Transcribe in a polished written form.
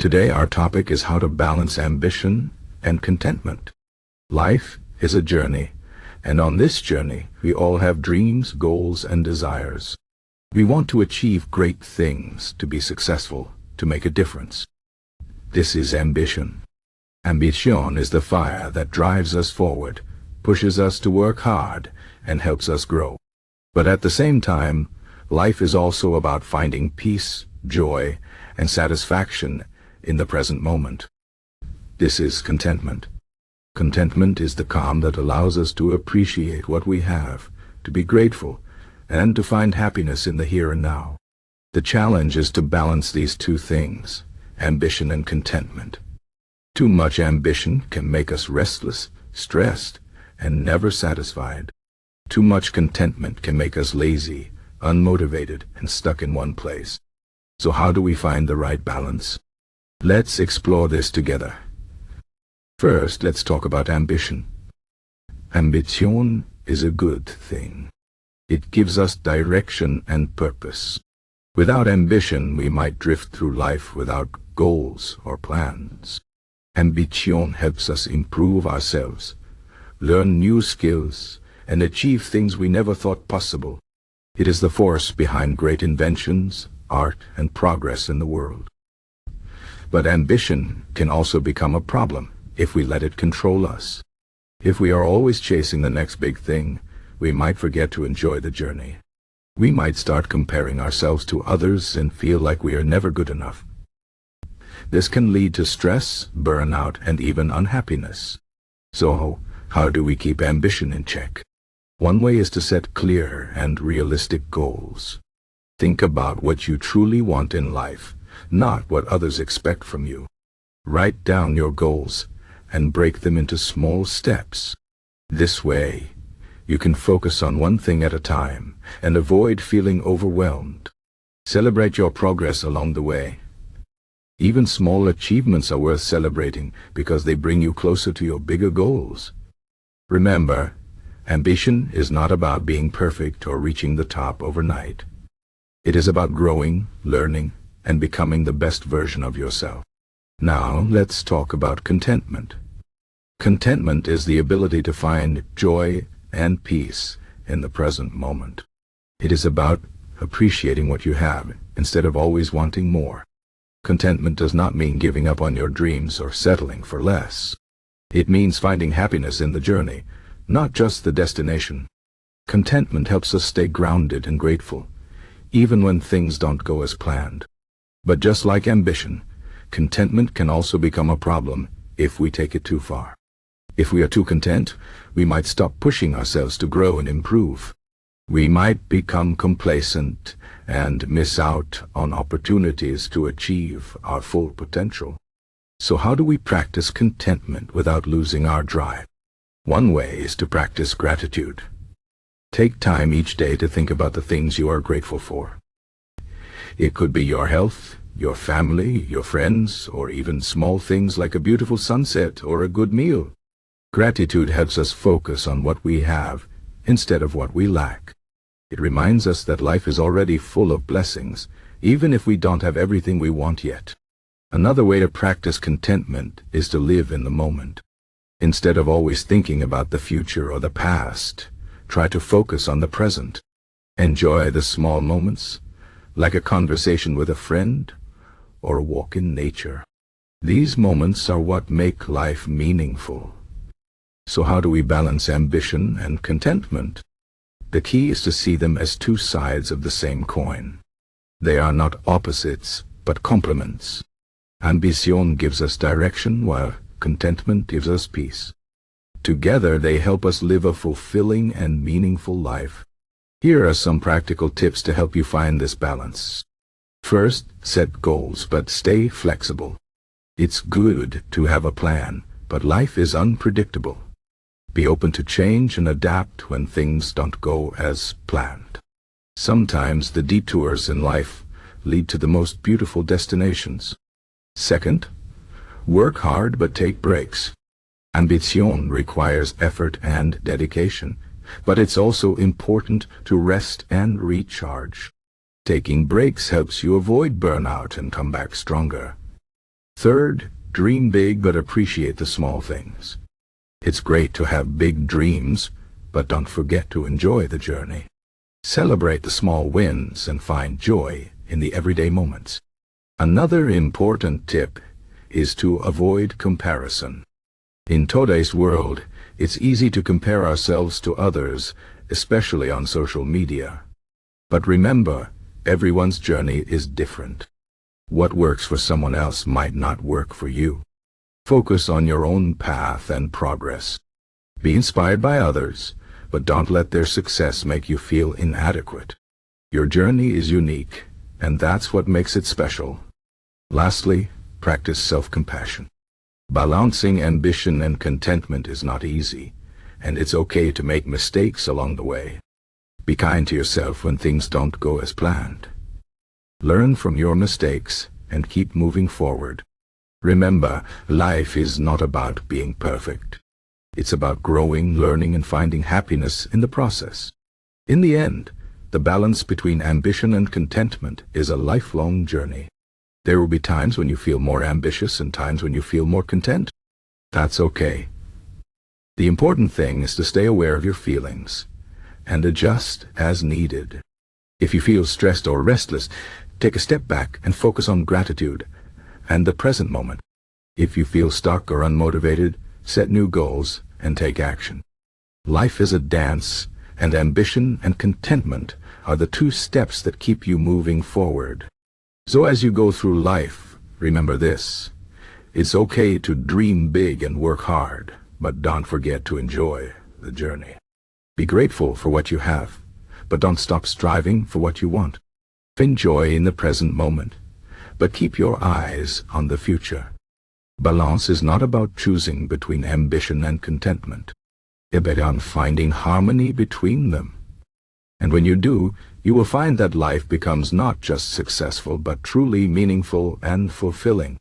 Today our topic is how to balance ambition and contentment. Life is a journey, and on this journey we all have dreams, goals, and desires. We want to achieve great things, to be successful, to make a difference. This is ambition. Ambition is the fire that drives us forward, pushes us to work hard, and helps us grow. But at the same time, life is also about finding peace, joy, and satisfaction in the present moment. This is contentment. Contentment is the calm that allows us to appreciate what we have, to be grateful, and to find happiness in the here and now. The challenge is to balance these two things, ambition and contentment. Too much ambition can make us restless, stressed, and never satisfied. Too much contentment can make us lazy, unmotivated, and stuck in one place. So how do we find the right balance? Let's explore this together. First, let's talk about ambition. Ambition is a good thing. It gives us direction and purpose. Without ambition, we might drift through life without goals or plans. Ambition helps us improve ourselves, learn new skills, and achieve things we never thought possible. It is the force behind great inventions, art, and progress in the world. But ambition can also become a problem if we let it control us. If we are always chasing the next big thing, we might forget to enjoy the journey. We might start comparing ourselves to others and feel like we are never good enough. This can lead to stress, burnout, and even unhappiness. So, how do we keep ambition in check? One way is to set clear and realistic goals. Think about what you truly want in life, not what others expect from you. Write down your goals and break them into small steps. This way, you can focus on one thing at a time and avoid feeling overwhelmed. Celebrate your progress along the way. Even small achievements are worth celebrating because they bring you closer to your bigger goals. Remember, ambition is not about being perfect or reaching the top overnight. It is about growing, learning, and becoming the best version of yourself. Now, let's talk about contentment. Contentment is the ability to find joy and peace in the present moment. It is about appreciating what you have instead of always wanting more. Contentment does not mean giving up on your dreams or settling for less. It means finding happiness in the journey, not just the destination. Contentment helps us stay grounded and grateful, even when things don't go as planned. But just like ambition, contentment can also become a problem if we take it too far. If we are too content, we might stop pushing ourselves to grow and improve. We might become complacent and miss out on opportunities to achieve our full potential. So how do we practice contentment without losing our drive? One way is to practice gratitude. Take time each day to think about the things you are grateful for. It could be your health, your family, your friends, or even small things like a beautiful sunset or a good meal. Gratitude helps us focus on what we have instead of what we lack. It reminds us that life is already full of blessings, even if we don't have everything we want yet. Another way to practice contentment is to live in the moment. Instead of always thinking about the future or the past, try to focus on the present. Enjoy the small moments, like a conversation with a friend or a walk in nature. These moments are what make life meaningful. So how do we balance ambition and contentment? The key is to see them as two sides of the same coin. They are not opposites, but complements. Ambition gives us direction, while contentment gives us peace. Together they help us live a fulfilling and meaningful life. Here are some practical tips to help you find this balance. First, set goals, but stay flexible. It's good to have a plan, but life is unpredictable. Be open to change and adapt when things don't go as planned. Sometimes the detours in life lead to the most beautiful destinations. Second, work hard but take breaks. Ambition requires effort and dedication, but it's also important to rest and recharge. Taking breaks helps you avoid burnout and come back stronger. Third, dream big but appreciate the small things. It's great to have big dreams, but don't forget to enjoy the journey. Celebrate the small wins and find joy in the everyday moments. Another important tip is to avoid comparison. In today's world, it's easy to compare ourselves to others, especially on social media. But remember, everyone's journey is different. What works for someone else might not work for you. Focus on your own path and progress. Be inspired by others, but don't let their success make you feel inadequate. Your journey is unique, and that's what makes it special. Lastly, practice self-compassion. Balancing ambition and contentment is not easy, and it's okay to make mistakes along the way. Be kind to yourself when things don't go as planned. Learn from your mistakes and keep moving forward. Remember, life is not about being perfect. It's about growing, learning, and finding happiness in the process. In the end, the balance between ambition and contentment is a lifelong journey. There will be times when you feel more ambitious and times when you feel more content. That's okay. The important thing is to stay aware of your feelings and adjust as needed. If you feel stressed or restless, take a step back and focus on gratitude and the present moment. If you feel stuck or unmotivated, set new goals and take action. Life is a dance, and ambition and contentment are the two steps that keep you moving forward. So as you go through life, remember this: it's okay to dream big and work hard, but don't forget to enjoy the journey. Be grateful for what you have, but don't stop striving for what you want. Enjoy in the present moment, but keep your eyes on the future. Balance is not about choosing between ambition and contentment. It's about finding harmony between them. And when you do, you will find that life becomes not just successful, but truly meaningful and fulfilling.